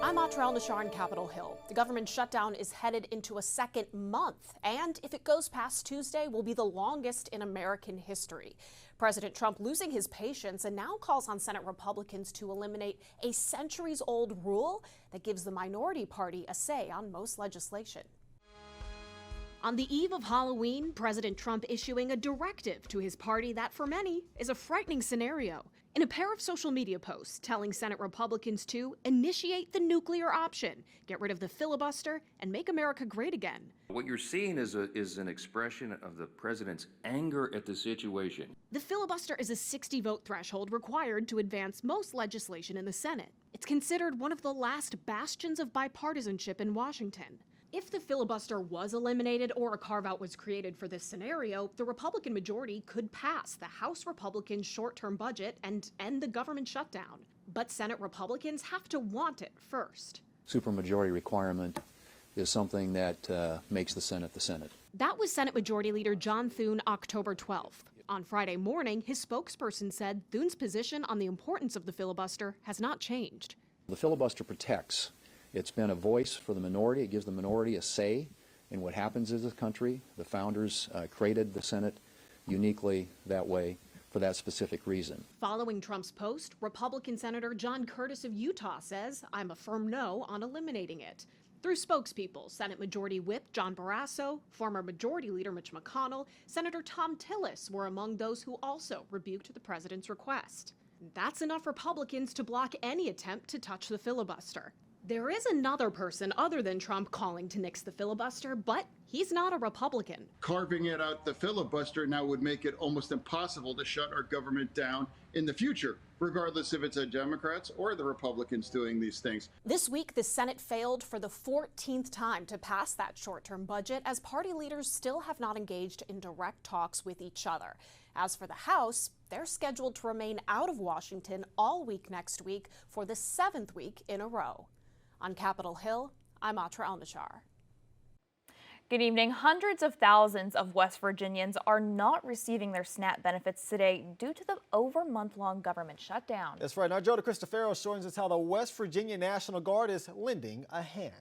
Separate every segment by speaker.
Speaker 1: I'm Nashar in Capitol Hill. The government shutdown is headed into a second month, and if it goes past Tuesday, will be the longest in American history. President Trump losing his patience and now calls on Senate Republicans to eliminate a centuries-old rule that gives the minority party a say on most legislation. On the eve of Halloween, President Trump issuing a directive to his party that, for many, is a frightening scenario. In a pair of social media posts telling Senate Republicans to initiate the nuclear option, get rid of the filibuster, and make America great again.
Speaker 2: What you're seeing is an expression of the president's anger at the situation.
Speaker 1: The filibuster is a 60-vote threshold required to advance most legislation in the Senate. It's considered one of the last bastions of bipartisanship in Washington. If the filibuster was eliminated or a carve-out was created for this scenario, the Republican majority could pass the House Republicans' short-term budget and end the government shutdown. But Senate Republicans have to want it first.
Speaker 3: Supermajority requirement is something that makes the Senate the Senate.
Speaker 1: That was Senate Majority Leader John Thune October 12th. On Friday morning, his spokesperson said Thune's position on the importance of the filibuster has not changed.
Speaker 3: The filibuster protects. It's been a voice for the minority. It gives the minority a say in what happens in this country. The founders created the Senate uniquely that way for that specific reason.
Speaker 1: Following Trump's post, Republican Senator John Curtis of Utah says, "I'm a firm no on eliminating it." Through spokespeople, Senate Majority Whip John Barrasso, former Majority Leader Mitch McConnell, Senator Tom Tillis were among those who also rebuked the president's request. That's enough Republicans to block any attempt to touch the filibuster. There is another person other than Trump calling to nix the filibuster, but he's not a Republican.
Speaker 4: Carving it out the filibuster now would make it almost impossible to shut our government down in the future, regardless if it's the Democrats or the Republicans doing these things.
Speaker 1: This week, the Senate failed for the 14th time to pass that short-term budget, as party leaders still have not engaged in direct talks with each other. As for the House, they're scheduled to remain out of Washington all week next week for the 7th week in a row. On Capitol Hill, I'm Nashar.
Speaker 5: Good evening. Hundreds of thousands of West Virginians are not receiving their SNAP benefits today due to the over-month-long government shutdown.
Speaker 6: That's right. Now, Joe DeCristofaro is showing us how the West Virginia National Guard is lending a hand.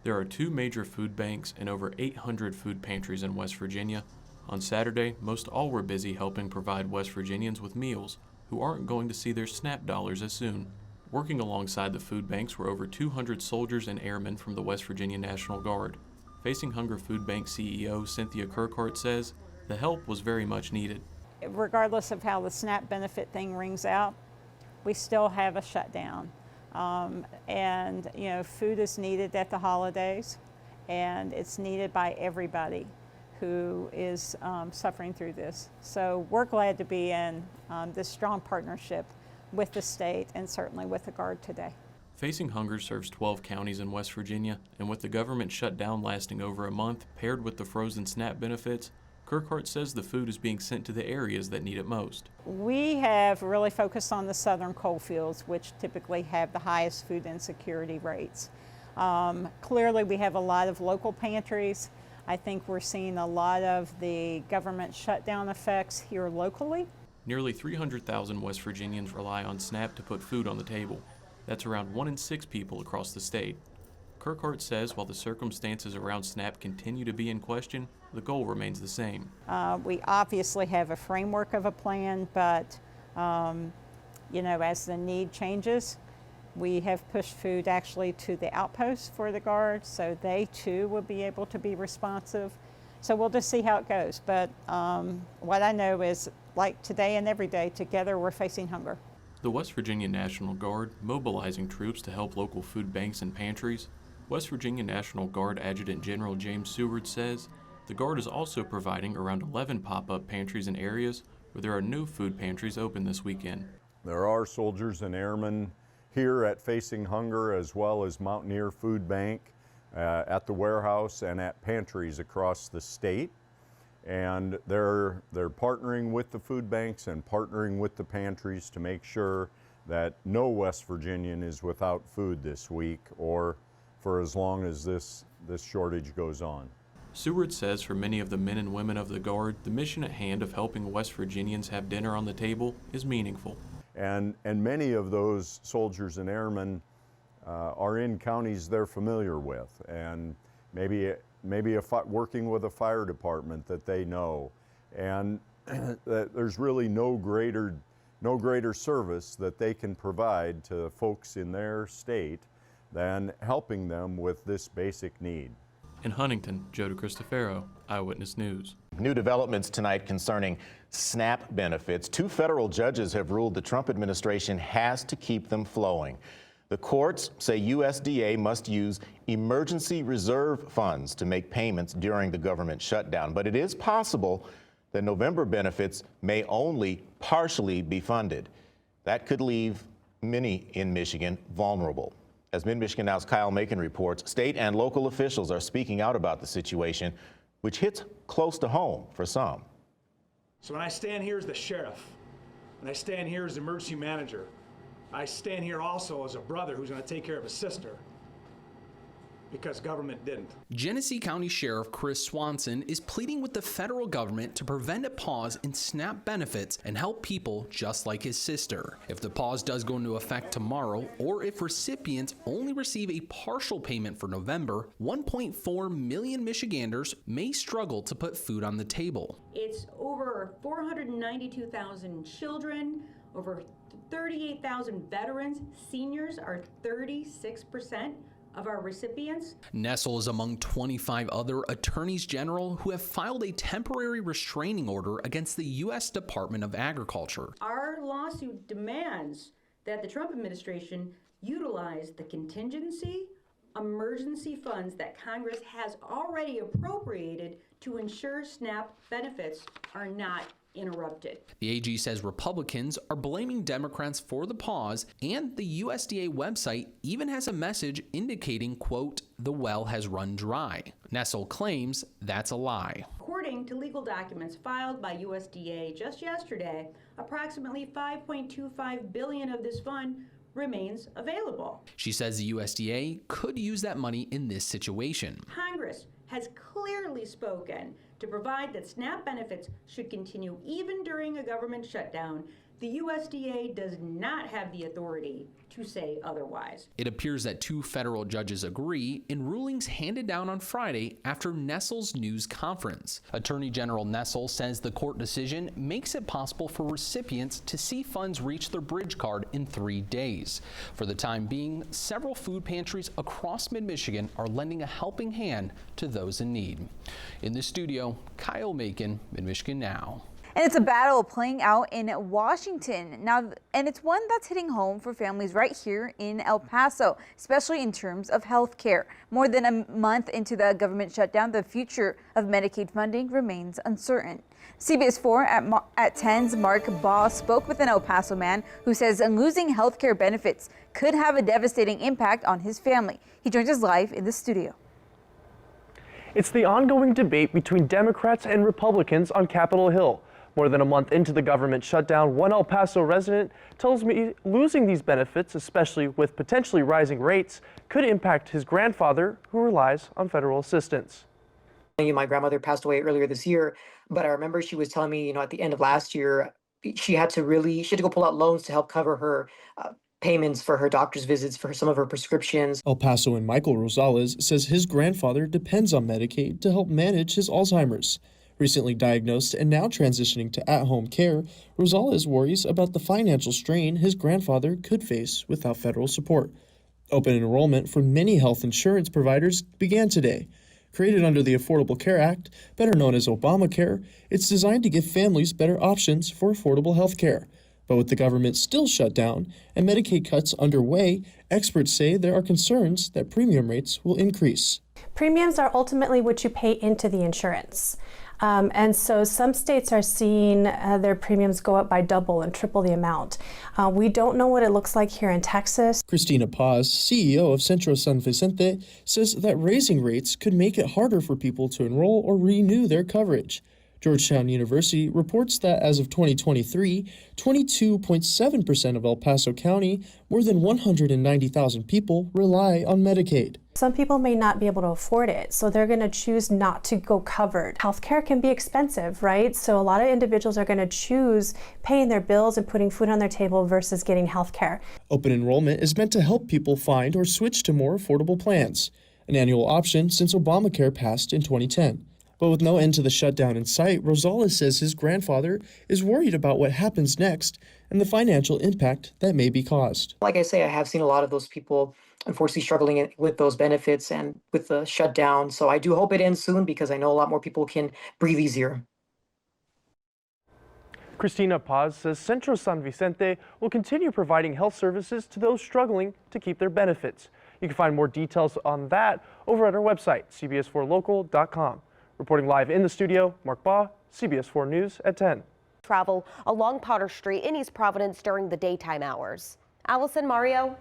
Speaker 7: There are 2 major food banks and over 800 food pantries in West Virginia. On Saturday, most all were busy helping provide West Virginians with meals who aren't going to see their SNAP dollars as soon. Working alongside the food banks were over 200 soldiers and airmen from the West Virginia National Guard. Facing Hunger Food Bank CEO Cynthia Kirkhart says the help was very much needed.
Speaker 8: Regardless of how the SNAP benefit thing rings out, we still have a shutdown. And food is needed at the holidays, and it's needed by everybody who is suffering through this. So we're glad to be in this strong partnership with the state and certainly with the Guard today.
Speaker 7: Facing Hunger serves 12 counties in West Virginia, and with the government shutdown lasting over a month, paired with the frozen SNAP benefits, Kirkhart says the food is being sent to the areas that need it most.
Speaker 8: We have really focused on the southern coal fields, which typically have the highest food insecurity rates. Clearly, we have a lot of local pantries. I think we're seeing a lot of the government shutdown effects here locally.
Speaker 7: Nearly 300,000 West Virginians rely on SNAP to put food on the table. That's around 1 in 6 people across the state. Kirkhart says while the circumstances around SNAP continue to be in question, the goal remains the same.
Speaker 8: We obviously have a framework of a plan, but as the need changes, we have pushed food actually to the outposts for the Guard, so they too will be able to be responsive. So we'll just see how it goes. But what I know is, like today and every day, together we're facing hunger.
Speaker 7: The West Virginia National Guard mobilizing troops to help local food banks and pantries. West Virginia National Guard Adjutant General James Seward says the Guard is also providing around 11 pop-up pantries in areas where there are no food pantries open this weekend.
Speaker 9: There are soldiers and airmen here at Facing Hunger as well as Mountaineer Food Bank at the warehouse and at pantries across the state. And they're partnering with the food banks and partnering with the pantries to make sure that no West Virginian is without food this week or for as long as this shortage goes on.
Speaker 7: Seward says for many of the men and women of the Guard, the mission at hand of helping West Virginians have dinner on the table is meaningful.
Speaker 9: And many of those soldiers and airmen are in counties they're familiar with, and maybe working with a fire department that they know, and that there's really no greater service that they can provide to folks in their state than helping them with this basic need.
Speaker 7: In Huntington, Joe DeCristofaro, Eyewitness News.
Speaker 10: New developments tonight concerning SNAP benefits. 2 federal judges have ruled the Trump administration has to keep them flowing. The courts say USDA must use emergency reserve funds to make payments during the government shutdown. But it is possible that November benefits may only partially be funded. That could leave many in Michigan vulnerable. As Mid-Michigan Now's Kyle Macon reports, state and local officials are speaking out about the situation, which hits close to home for some.
Speaker 11: So when I stand here as the sheriff, when I stand here as the emergency manager, I stand here also as a brother who's going to take care of his sister because government didn't.
Speaker 12: Genesee County Sheriff Chris Swanson is pleading with the federal government to prevent a pause in SNAP benefits and help people just like his sister. If the pause does go into effect tomorrow, or if recipients only receive a partial payment for November, 1.4 million Michiganders may struggle to put food on the table.
Speaker 13: It's over 492,000 children, over 38,000 veterans. Seniors are 36% of our recipients.
Speaker 12: Nessel is among 25 other attorneys general who have filed a temporary restraining order against the U.S. Department of Agriculture.
Speaker 13: Our lawsuit demands that the Trump administration utilize the contingency emergency funds that Congress has already appropriated to ensure SNAP benefits are not interrupted.
Speaker 12: The AG says Republicans are blaming Democrats for the pause, and the USDA website even has a message indicating, quote, the well has run dry. Nessel claims that's a lie.
Speaker 13: According to legal documents filed by USDA just yesterday, approximately $5.25 billion of this fund remains available.
Speaker 12: She says the USDA could use that money in this situation.
Speaker 13: Congress has clearly spoken to provide that SNAP benefits should continue even during a government shutdown. The USDA does not have the authority to say otherwise.
Speaker 12: It appears that 2 federal judges agree in rulings handed down on Friday after Nessel's news conference. Attorney General Nessel says the court decision makes it possible for recipients to see funds reach their bridge card in 3 days. For the time being, several food pantries across mid-Michigan are lending a helping hand to those in need. In the studio, Kyle Macon, Mid-Michigan Now.
Speaker 14: And it's a battle playing out in Washington now, and it's one that's hitting home for families right here in El Paso, especially in terms of health care. More than a month into the government shutdown, the future of Medicaid funding remains uncertain. CBS 4 at 10's Mark Baugh spoke with an El Paso man who says losing health care benefits could have a devastating impact on his family. He joins us live in the studio.
Speaker 15: It's the ongoing debate between Democrats and Republicans on Capitol Hill. More than a month into the government shutdown, one El Paso resident tells me losing these benefits, especially with potentially rising rates, could impact his grandfather, who relies on federal assistance.
Speaker 16: My grandmother passed away earlier this year, but I remember she was telling me, at the end of last year, she had to go pull out loans to help cover her payments for her doctor's visits, for some of her prescriptions.
Speaker 17: El Pasoan Michael Rosales says his grandfather depends on Medicaid to help manage his Alzheimer's. Recently diagnosed and now transitioning to at-home care, Rosales worries about the financial strain his grandfather could face without federal support. Open enrollment for many health insurance providers began today. Created under the Affordable Care Act, better known as Obamacare, it's designed to give families better options for affordable health care. But with the government still shut down and Medicaid cuts underway, experts say there are concerns that premium rates will increase.
Speaker 18: Premiums are ultimately what you pay into the insurance. And so some states are seeing their premiums go up by double and triple the amount. We don't know what it looks like here in Texas.
Speaker 17: Christina Paz, CEO of Centro San Vicente, says that raising rates could make it harder for people to enroll or renew their coverage. Georgetown University reports that as of 2023, 22.7% of El Paso County, more than 190,000 people, rely on Medicaid.
Speaker 18: Some people may not be able to afford it, so they're going to choose not to go covered. Healthcare can be expensive, right? So a lot of individuals are going to choose paying their bills and putting food on their table versus getting healthcare.
Speaker 17: Open enrollment is meant to help people find or switch to more affordable plans, an annual option since Obamacare passed in 2010. But with no end to the shutdown in sight, Rosales says his grandfather is worried about what happens next and the financial impact that may be caused.
Speaker 16: Like I say, I have seen a lot of those people unfortunately struggling with those benefits and with the shutdown. So I do hope it ends soon because I know a lot more people can breathe easier.
Speaker 15: Cristina Paz says Centro San Vicente will continue providing health services to those struggling to keep their benefits. You can find more details on that over at our website, cbs4local.com. Reporting live in the studio, Mark Baugh, CBS 4 News at 10.
Speaker 19: Travel along Potter Street in East Providence during the daytime hours. Allison, Mario.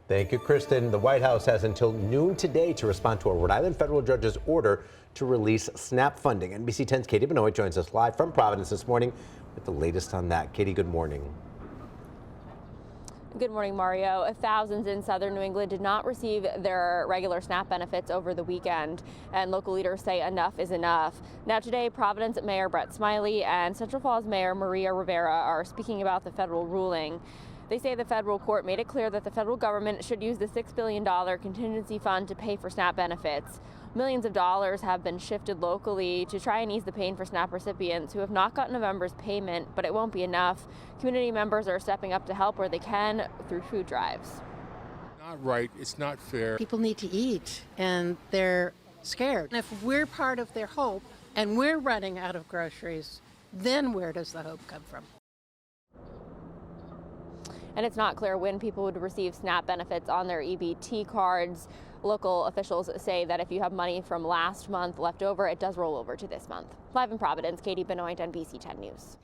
Speaker 20: Thank you, Kristen. The White House has until noon today to respond to a Rhode Island federal judge's order to release SNAP funding. NBC 10's Katie Benoit joins us live from Providence this morning with the latest on that. Katie, good morning.
Speaker 21: Good morning, Mario. Thousands in southern New England did not receive their regular SNAP benefits over the weekend, and local leaders say enough is enough. Now today, Providence Mayor Brett Smiley and Central Falls Mayor Maria Rivera are speaking about the federal ruling. They say the federal court made it clear that the federal government should use the $6 billion contingency fund to pay for SNAP benefits. Millions of dollars have been shifted locally to try and ease the pain for SNAP recipients who have not gotten November's payment, but it won't be enough. Community members are stepping up to help where they can through food drives.
Speaker 22: Not right, it's not fair.
Speaker 23: People need to eat and they're scared. And if we're part of their hope and we're running out of groceries, then where does the hope come from?
Speaker 21: And it's not clear when people would receive SNAP benefits on their EBT cards. Local officials say that if you have money from last month left over, it does roll over to this month. Live in Providence, Katie Benoit, NBC 10 News.